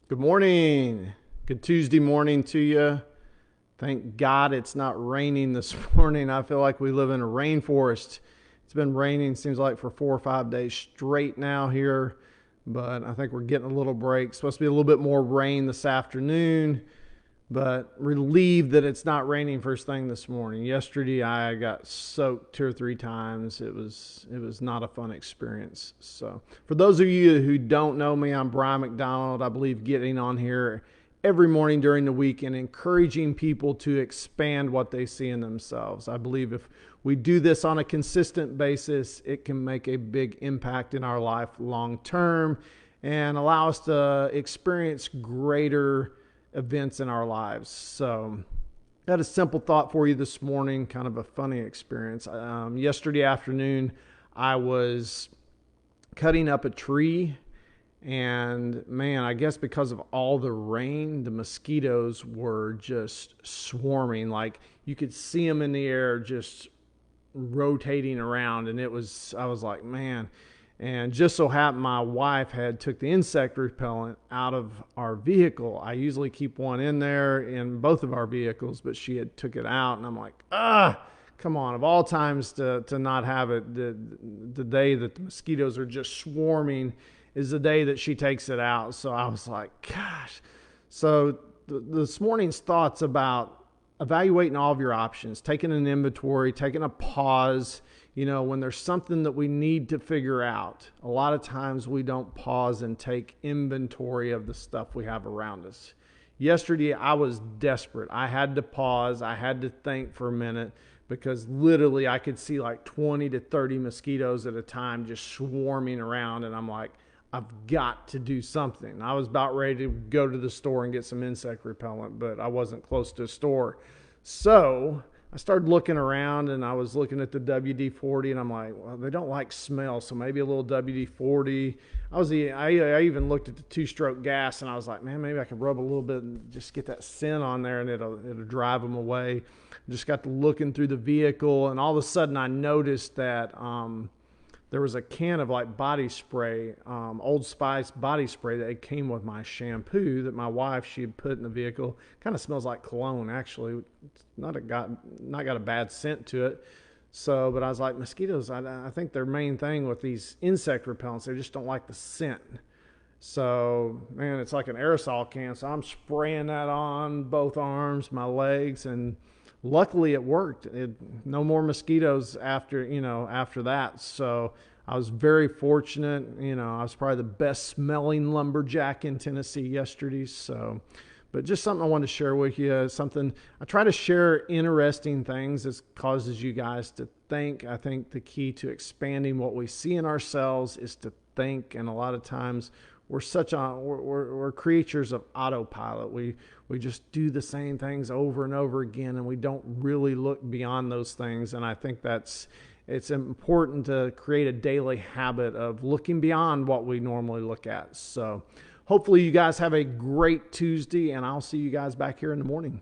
Good morning. Good Tuesday morning to you. Thank God it's not raining this morning. I feel like we live in a rainforest. It's been raining, seems like, for 4 or 5 days straight now here, but I think we're getting a little break. Supposed to be a little bit more rain this afternoon, but relieved that it's not raining first thing this morning. Yesterday I got soaked 2 or 3 times. It was not a fun experience. So for those of you who don't know me, I'm Brian McDonald. I believe getting on here every morning during the week and encouraging people to expand what they see in themselves. I believe if we do this on a consistent basis, it can make a big impact in our life long term and allow us to experience greater events in our lives. So I had a simple thought for you this morning, kind of a funny experience. Yesterday afternoon, I was cutting up a tree, and man, I guess because of all the rain, the mosquitoes were just swarming. Like you could see them in the air, just rotating around, and I was like, man. And just so happened my wife had took the insect repellent out of our vehicle. I usually keep one in there in both of our vehicles, but she had took it out, and I'm like, come on, of all times to not have it, the day that the mosquitoes are just swarming is the day that she takes it out. So I was like, gosh. So this morning's thoughts about evaluating all of your options, taking an inventory, taking a pause. When there's something that we need to figure out, a lot of times we don't pause and take inventory of the stuff we have around us. Yesterday, I was desperate. I had to pause. I had to think for a minute because literally I could see like 20 to 30 mosquitoes at a time just swarming around. And I'm like, I've got to do something. I was about ready to go to the store and get some insect repellent, but I wasn't close to a store. So I started looking around, and I was looking at the WD-40, and I'm like, well, they don't like smell, so maybe a little WD-40. I even looked at the two-stroke gas, and I was like, man, maybe I could rub a little bit and just get that scent on there, and it'll drive them away. I just got to looking through the vehicle, and all of a sudden I noticed that there was a can of like body spray, Old Spice body spray that came with my shampoo that my wife, she had put in the vehicle. Kind of smells like cologne, actually. It's not got a bad scent to it. So, but I was like, mosquitoes, I think their main thing with these insect repellents, they just don't like the scent. So, man, it's like an aerosol can. So I'm spraying that on both arms, my legs, and luckily it worked. No more mosquitoes after that. So I was very fortunate. I was probably the best smelling lumberjack in Tennessee yesterday. So, but just something I wanted to share with you. Something I try to share interesting things that causes you guys to think. I think the key to expanding what we see in ourselves is to think. And a lot of times we're creatures of autopilot. We just do the same things over and over again, and we don't really look beyond those things. And I think it's important to create a daily habit of looking beyond what we normally look at. So hopefully you guys have a great Tuesday, and I'll see you guys back here in the morning.